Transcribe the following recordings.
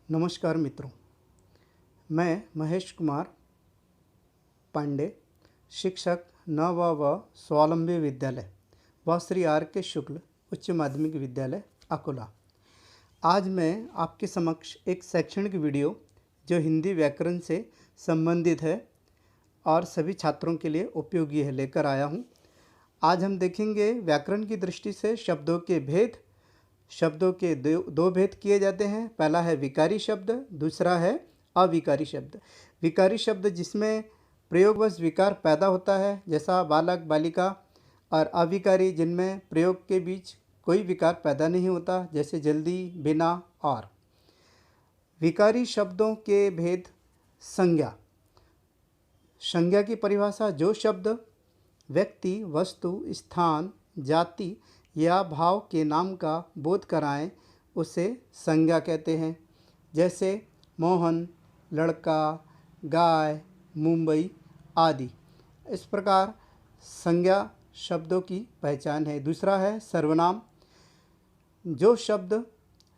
नमस्कार मित्रों, मैं महेश कुमार पांडे, शिक्षक नव व स्वावलंबी विद्यालय व श्री आर के शुक्ल उच्च माध्यमिक विद्यालय अकोला। आज मैं आपके समक्ष एक शैक्षणिक वीडियो जो हिंदी व्याकरण से संबंधित है और सभी छात्रों के लिए उपयोगी है लेकर आया हूँ। आज हम देखेंगे व्याकरण की दृष्टि से शब्दों के भेद। शब्दों के दो भेद किए जाते हैं। पहला है विकारी शब्द, दूसरा है अविकारी शब्द। विकारी शब्द जिसमें प्रयोगवश विकार पैदा होता है, जैसा बालक बालिका, और अविकारी जिनमें प्रयोग के बीच कोई विकार पैदा नहीं होता, जैसे जल्दी, बिना और। विकारी शब्दों के भेद। संज्ञा। संज्ञा की परिभाषा: जो शब्द व्यक्ति, वस्तु, स्थान, जाति या भाव के नाम का बोध कराएं उसे संज्ञा कहते हैं। जैसे मोहन, लड़का, गाय, मुंबई आदि। इस प्रकार संज्ञा शब्दों की पहचान है। दूसरा है सर्वनाम। जो शब्द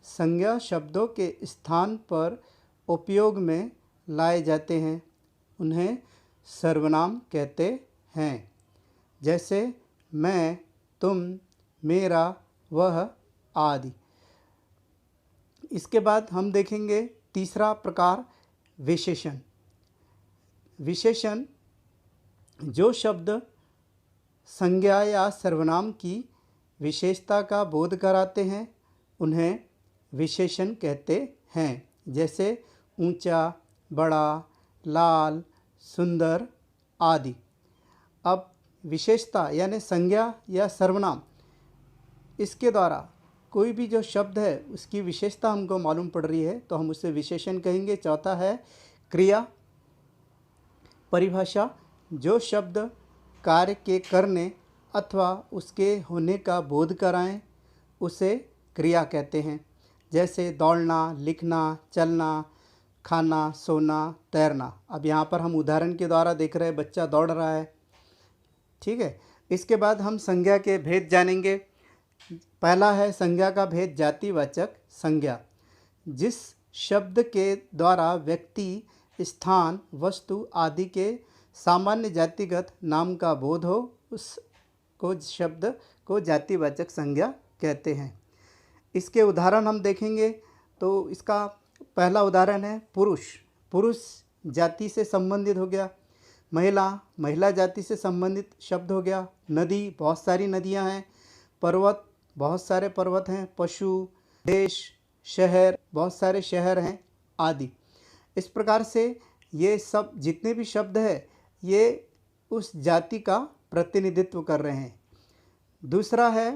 संज्ञा शब्दों के स्थान पर उपयोग में लाए जाते हैं उन्हें सर्वनाम कहते हैं। जैसे मैं, तुम, मेरा, वह आदि। इसके बाद हम देखेंगे तीसरा प्रकार विशेषण। विशेषण जो शब्द संज्ञा या सर्वनाम की विशेषता का बोध कराते हैं उन्हें विशेषण कहते हैं। जैसे ऊंचा, बड़ा, लाल, सुंदर आदि। अब विशेषता यानी संज्ञा या सर्वनाम, इसके द्वारा कोई भी जो शब्द है उसकी विशेषता हमको मालूम पड़ रही है तो हम उसे विशेषण कहेंगे। चौथा है क्रिया। परिभाषा: जो शब्द कार्य के करने अथवा उसके होने का बोध कराएं उसे क्रिया कहते हैं। जैसे दौड़ना, लिखना, चलना, खाना, सोना, तैरना। अब यहाँ पर हम उदाहरण के द्वारा देख रहे हैं, बच्चा दौड़ रहा है। ठीक है। इसके बाद हम संज्ञा के भेद जानेंगे। पहला है संज्ञा का भेद जातिवाचक संज्ञा। जिस शब्द के द्वारा व्यक्ति, स्थान, वस्तु आदि के सामान्य जातिगत नाम का बोध हो उसको शब्द को जातिवाचक संज्ञा कहते हैं। इसके उदाहरण हम देखेंगे तो इसका पहला उदाहरण है पुरुष। पुरुष जाति से संबंधित हो गया। महिला, महिला जाति से संबंधित शब्द हो गया। नदी, बहुत सारी नदियां हैं। पर्वत, बहुत सारे पर्वत हैं। पशु, देश, शहर, बहुत सारे शहर हैं आदि। इस प्रकार से ये सब जितने भी शब्द हैं ये उस जाति का प्रतिनिधित्व कर रहे हैं। दूसरा है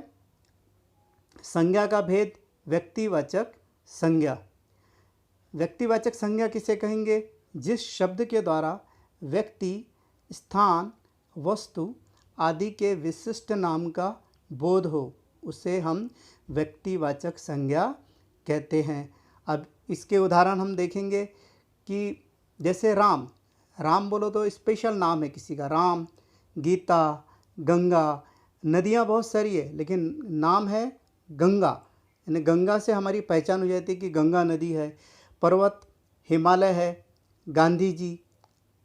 संज्ञा का भेद व्यक्तिवाचक संज्ञा। व्यक्तिवाचक संज्ञा किसे कहेंगे? जिस शब्द के द्वारा व्यक्ति, स्थान, वस्तु आदि के विशिष्ट नाम का बोध हो उसे हम व्यक्तिवाचक संज्ञा कहते हैं। अब इसके उदाहरण हम देखेंगे कि जैसे राम। राम बोलो तो स्पेशल नाम है किसी का। राम, गीता, गंगा। नदियाँ बहुत सारी है लेकिन नाम है गंगा, यानी गंगा से हमारी पहचान हो जाती है कि गंगा नदी है। पर्वत हिमालय है, गांधी जी,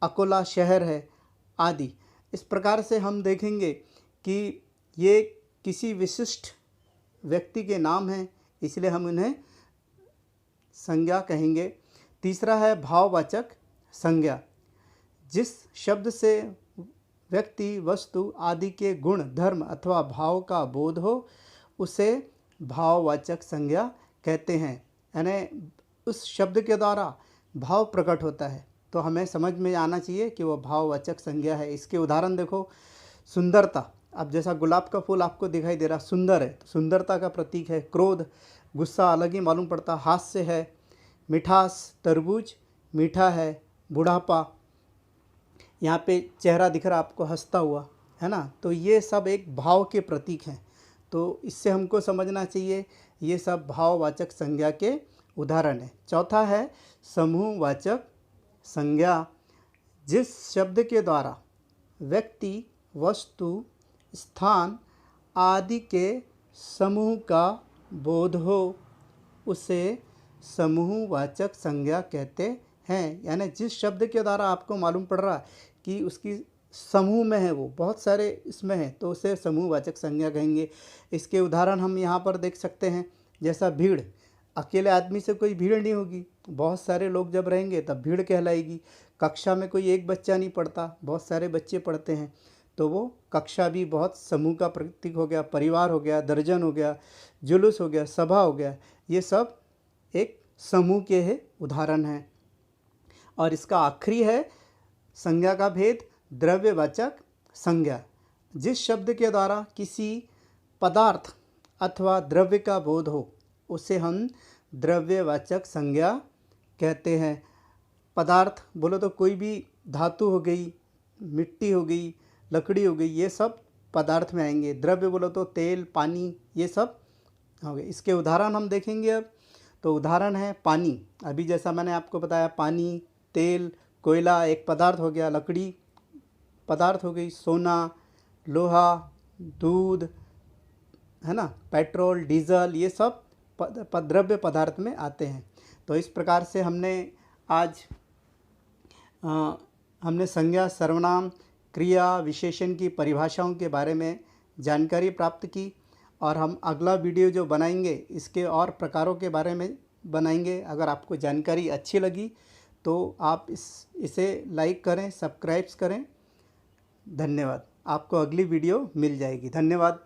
अकोला शहर है आदि। इस प्रकार से हम देखेंगे कि ये किसी विशिष्ट व्यक्ति के नाम हैं, इसलिए हम उन्हें संज्ञा कहेंगे। तीसरा है भाववाचक संज्ञा। जिस शब्द से व्यक्ति, वस्तु आदि के गुण, धर्म अथवा भाव का बोध हो उसे भाववाचक संज्ञा कहते हैं। यानी उस शब्द के द्वारा भाव प्रकट होता है तो हमें समझ में आना चाहिए कि वह भाववाचक संज्ञा है। इसके उदाहरण देखो। सुंदरता। अब जैसा गुलाब का फूल आपको दिखाई दे रहा सुंदर है तो सुंदरता का प्रतीक है। क्रोध, गुस्सा अलग ही मालूम पड़ता। हास्य है। मिठास, तरबूज मीठा है। बुढ़ापा, यहाँ पे चेहरा दिख रहा आपको हंसता हुआ, है ना। तो ये सब एक भाव के प्रतीक हैं। तो इससे हमको समझना चाहिए ये सब भाववाचक संज्ञा के उदाहरण है। चौथा है समूहवाचक संज्ञा। जिस शब्द के द्वारा व्यक्ति, वस्तु, स्थान आदि के समूह का बोध हो उसे समूहवाचक संज्ञा कहते हैं। यानी जिस शब्द के द्वारा आपको मालूम पड़ रहा है कि उसकी समूह में है, वो बहुत सारे इसमें है, तो उसे समूहवाचक संज्ञा कहेंगे। इसके उदाहरण हम यहाँ पर देख सकते हैं, जैसा भीड़। अकेले आदमी से कोई भीड़ नहीं होगी, बहुत सारे लोग जब रहेंगे तब भीड़ कहलाएगी। कक्षा में कोई एक बच्चा नहीं पढ़ता, बहुत सारे बच्चे पढ़ते हैं, तो वो कक्षा भी बहुत समूह का प्रतीक हो गया। परिवार हो गया, दर्जन हो गया, जुलूस हो गया, सभा हो गया, ये सब एक समूह के है उदाहरण हैं। और इसका आखिरी है संज्ञा का भेद, द्रव्यवाचक संज्ञा। जिस शब्द के द्वारा किसी पदार्थ अथवा द्रव्य का बोध हो उसे हम द्रव्यवाचक संज्ञा कहते हैं। पदार्थ बोलो तो कोई भी धातु हो गई, मिट्टी हो गई, लकड़ी हो गई, ये सब पदार्थ में आएंगे। द्रव्य बोलो तो तेल, पानी, ये सब हो गए। इसके उदाहरण हम देखेंगे अब। तो उदाहरण है पानी। अभी जैसा मैंने आपको बताया, पानी, तेल, कोयला एक पदार्थ हो गया, लकड़ी पदार्थ हो गई, सोना, लोहा, दूध, है ना, पेट्रोल, डीजल, ये सब द्रव्य पदार्थ में आते हैं। तो इस प्रकार से हमने आज हमने संज्ञा, सर्वनाम, क्रिया, विशेषण की परिभाषाओं के बारे में जानकारी प्राप्त की। और हम अगला वीडियो जो बनाएंगे इसके और प्रकारों के बारे में बनाएंगे। अगर आपको जानकारी अच्छी लगी तो आप इसे लाइक करें, सब्सक्राइब करें। धन्यवाद। आपको अगली वीडियो मिल जाएगी। धन्यवाद।